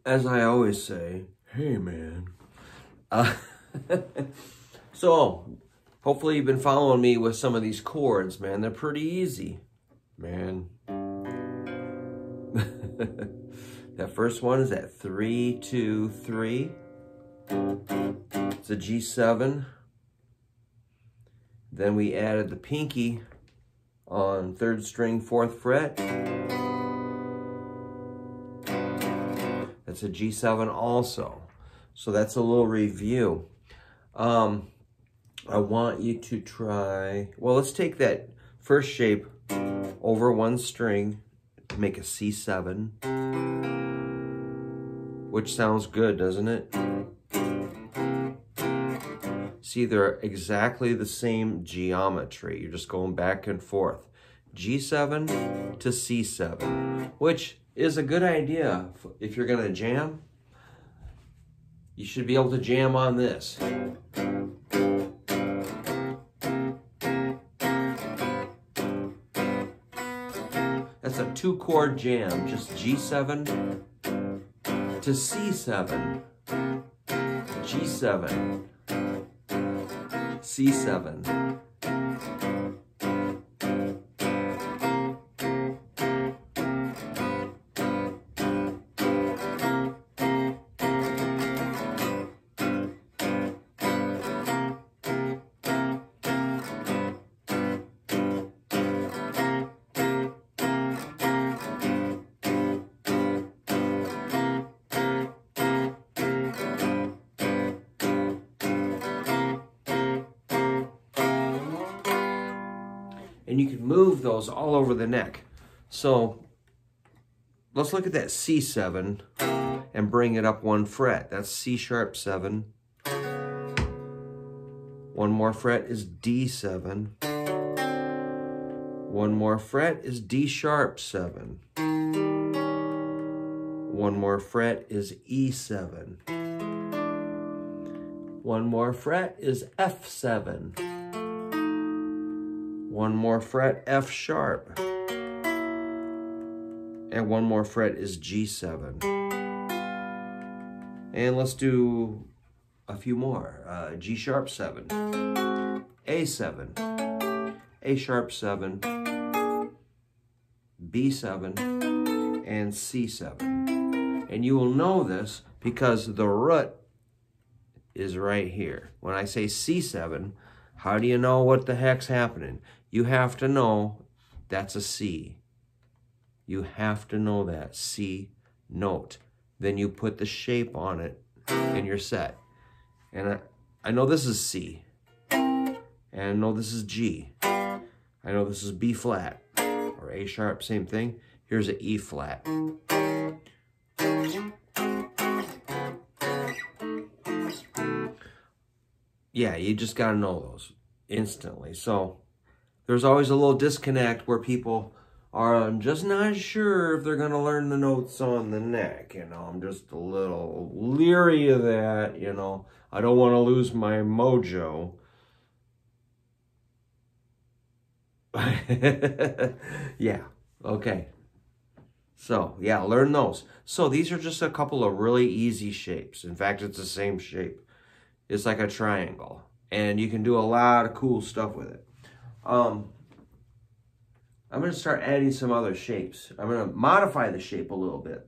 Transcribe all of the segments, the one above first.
as I always say, hey man. So, hopefully you've been following me with some of these chords, man. They're pretty easy, man. That first one is at 3, 2, 3. It's a G7. Then we added the pinky on 3rd string, 4th fret. That's a G7 also. So that's a little review. I want you to try, well, let's take that first shape over 1 string to make a C7, which sounds good, doesn't it? See, they're exactly the same geometry. You're just going back and forth. G7 to C7, which is a good idea if you're gonna jam. You should be able to jam on this. That's a 2-chord jam, just G7 to C7, G7, C7. And you can move those all over the neck. So let's look at that C7 and bring it up 1 fret. That's C sharp 7. 1 more fret is D7. 1 more fret is D sharp 7. 1 more fret is E7. 1 more fret is F7. 1 more fret, F sharp. And 1 more fret is G7. And let's do a few more. G sharp 7, A7, A sharp 7, B7, and C7. And you will know this because the root is right here. When I say C7, how do you know what the heck's happening? You have to know that's a C. You have to know that C note. Then you put the shape on it and you're set. And I know this is C. And I know this is G. I know this is B flat or A sharp, same thing. Here's an E flat. Yeah, you just gotta know those instantly. So there's always a little disconnect where people are just not sure if they're gonna learn the notes on the neck. You know, I'm just a little leery of that, you know. I don't want to lose my mojo. Yeah, okay. So, yeah, learn those. So these are just a couple of really easy shapes. In fact, it's the same shape. It's like a triangle. And you can do a lot of cool stuff with it. I'm going to start adding some other shapes. I'm going to modify the shape a little bit.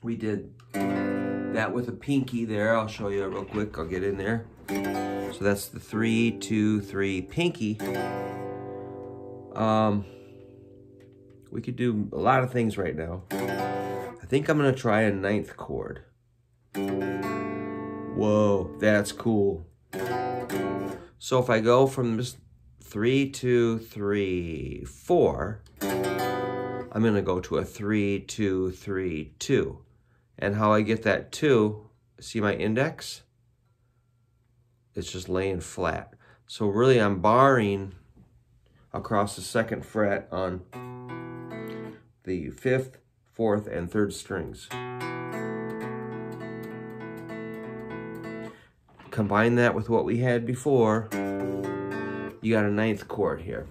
We did that with a pinky there. I'll show you real quick. I'll get in there. So that's the 3, 2, 3 pinky. We could do a lot of things right now. I think I'm going to try a 9th chord. Whoa, that's cool. So if I go from this 3, 2, 3, 4, I'm going to go to a 3, 2, 3, 2. And how I get that 2, see my index? It's just laying flat. So really I'm barring across the 2nd fret on the 5th, 4th, and 3rd strings. Combine that with what we had before, you got a 9th chord here.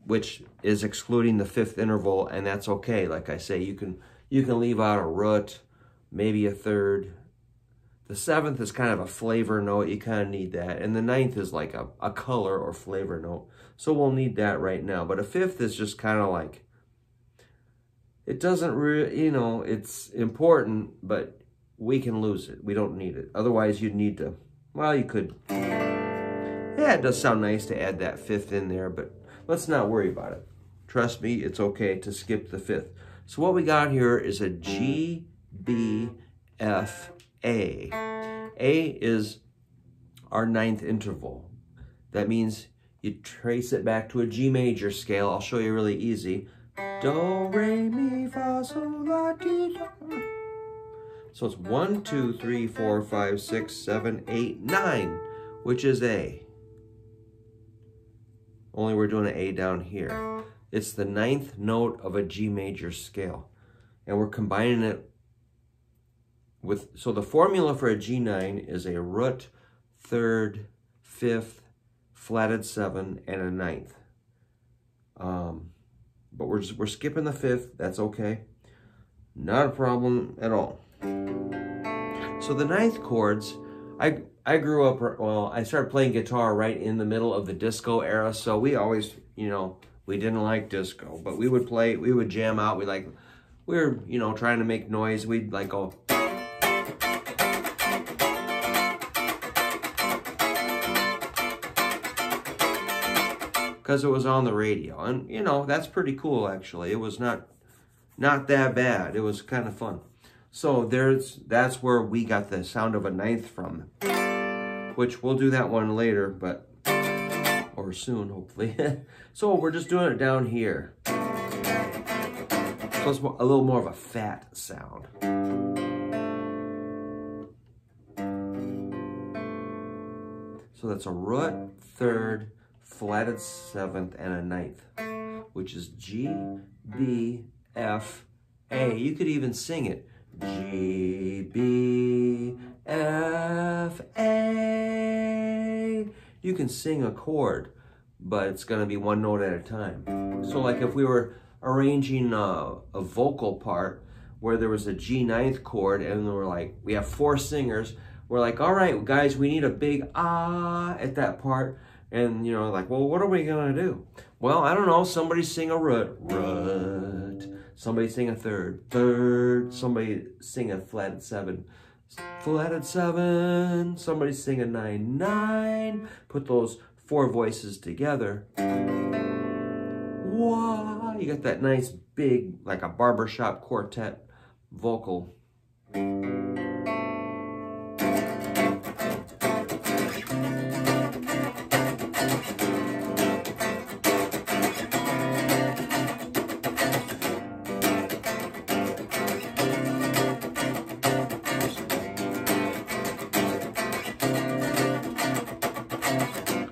which is excluding the fifth interval, and that's okay. Like I say, you can leave out a root, maybe a third. The seventh is kind of a flavor note. You kind of need that. And the ninth is like a color or flavor note. So we'll need that right now. But a fifth is just kind of like, it doesn't really, you know, it's important, but we can lose it. We don't need it. Otherwise, you'd need to, well, you could. Yeah, it does sound nice to add that fifth in there, but let's not worry about it. Trust me, it's okay to skip the fifth. So what we got here is a G, B, F, A. A is our ninth interval. That means you trace it back to a G major scale. I'll show you really easy. Do, re, mi, fa, sol, la, ti, do. So it's 1, 2, 3, 4, 5, 6, 7, 8, 9, which is A. Only we're doing an A down here. It's the ninth note of a G major scale. And we're combining it with, so the formula for a G9 is a root, third, fifth, flatted 7, and a ninth. But we're skipping the fifth. That's okay. Not a problem at all. So the ninth chords, I grew up, well, I started playing guitar right in the middle of the disco era. So we always, you know, we didn't like disco, but we would play, we would jam out. We were, you know, trying to make noise. We'd like go. Because it was on the radio, and you know, that's pretty cool actually. It was not that bad. It was kind of fun. So that's where we got the sound of a ninth from, which we'll do that one later, but or soon hopefully. So we're just doing it down here. So it's a little more of a fat sound. So that's a root, third, flatted 7th, and a ninth, which is G, B, F, A. You could even sing it. G, B, F, A. You can sing a chord, but it's going to be one note at a time. So like if we were arranging a vocal part where there was a G9 chord and we're like, we have 4 singers, we're like, all right, guys, we need a big ah at that part. And, you know, like, well, what are we going to do? Well, I don't know. Somebody sing a root. Root. Somebody sing a third. Third. Somebody sing a flatted 7. Flatted 7. Somebody sing a 9. 9. Put those 4 voices together. Wow. You got that nice big, like a barbershop quartet vocal.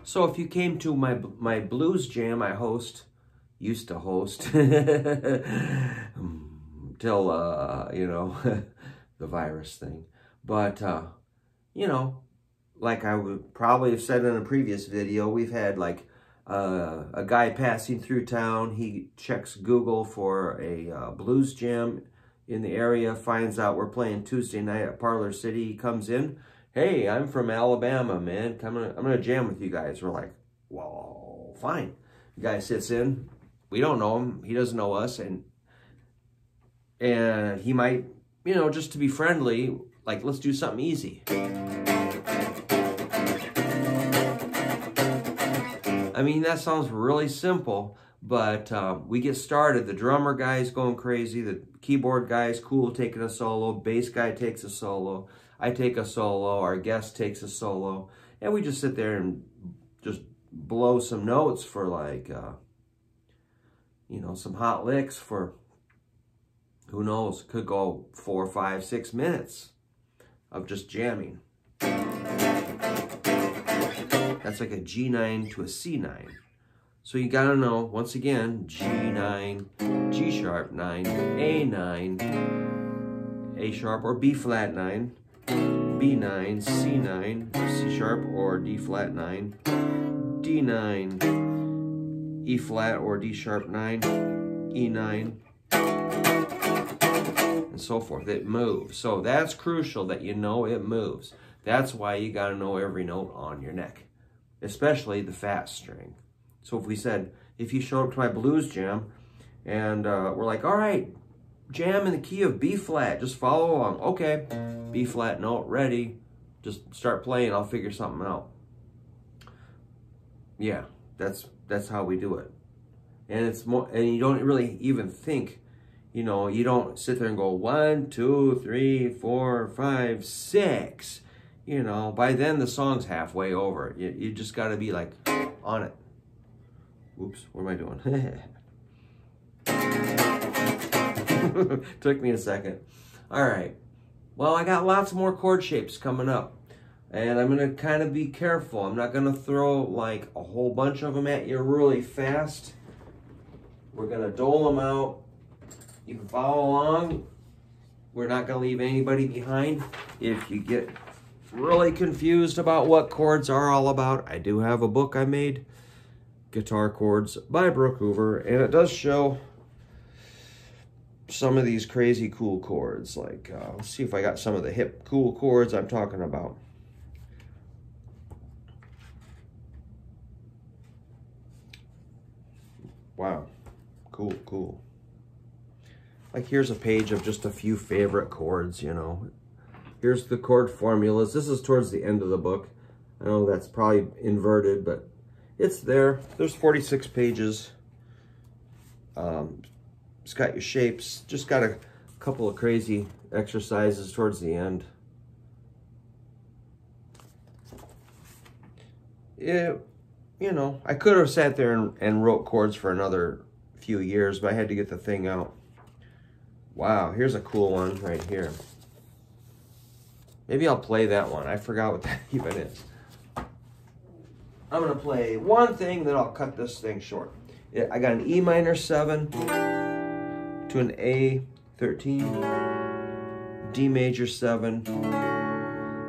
So if you came to my blues jam I used to host, till, you know, the virus thing. But, you know, like I would probably have said in a previous video, we've had like a guy passing through town. He checks Google for a blues jam in the area, finds out we're playing Tuesday night at Parlor City. He comes in. Hey, I'm from Alabama, man. I'm gonna jam with you guys. We're like, well, fine. The guy sits in. We don't know him. He doesn't know us, and he might, you know, just to be friendly, like, let's do something easy. I mean, that sounds really simple, but we get started. The drummer guy's going crazy. The keyboard guy's cool, taking a solo. Bass guy takes a solo. I take a solo, our guest takes a solo, and we just sit there and just blow some notes for like, you know, some hot licks for, who knows, could go 4, 5, 6 minutes of just jamming. That's like a G9 to a C9. So you gotta know, once again, G9, G sharp 9, A9, A sharp or B flat 9, B9, C9, C sharp or D flat 9, D9, E flat or D sharp 9, E9, and so forth. It moves. So that's crucial that you know it moves. That's why you got to know every note on your neck, especially the fast string. So if we said, if you showed up to my blues jam and we're like, all right, jam in the key of B flat, just follow along. Okay, B flat note, ready. Just start playing, I'll figure something out. Yeah, that's how we do it. And it's more, and you don't really even think, you know, you don't sit there and go 1, 2, 3, 4, 5, 6. You know, by then the song's halfway over. You just got to be like on it. Oops, what am I doing? Took me a second. All right. Well, I got lots more chord shapes coming up. And I'm going to kind of be careful. I'm not going to throw like a whole bunch of them at you really fast. We're going to dole them out. You can follow along. We're not going to leave anybody behind. If you get really confused about what chords are all about, I do have a book I made, Guitar Chords by Brook Hoover, and it does show some of these crazy cool chords. Like, let's see if I got some of the hip cool chords I'm talking about. Wow, cool, cool. Like here's a page of just a few favorite chords, you know. Here's the chord formulas. This is towards the end of the book. I know that's probably inverted, but it's there. There's 46 pages. It's got your shapes. Just got a couple of crazy exercises towards the end. You know, I could have sat there and wrote chords for another few years, but I had to get the thing out. Wow, here's a cool one right here. Maybe I'll play that one. I forgot what that even is. I'm going to play one thing, then I'll cut this thing short. I got an E minor 7 to an A 13, D major 7,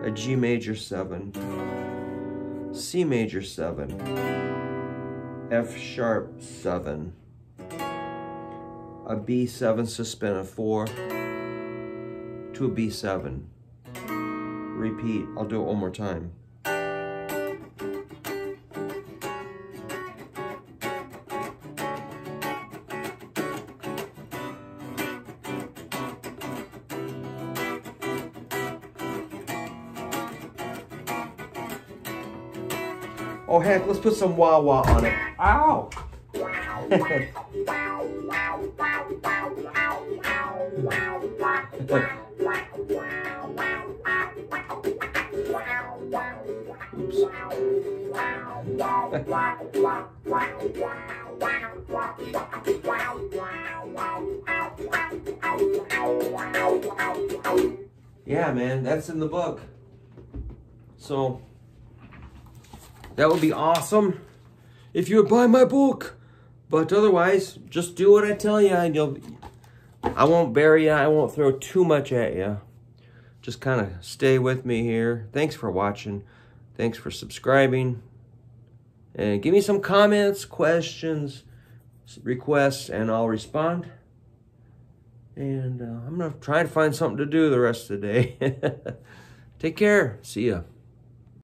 a G major 7, C major 7, F sharp 7, a B7 suspended 4 to a B7. Repeat. I'll do it one more time. Oh heck, let's put some wah-wah on it. Ow! Oops. Yeah, man, that's in the book. So that would be awesome if you would buy my book. But otherwise, just do what I tell you, and I won't bury you. I won't throw too much at you. Just kind of stay with me here. Thanks for watching. Thanks for subscribing. And give me some comments, questions, requests, and I'll respond. And I'm going to try to find something to do the rest of the day. Take care. See ya.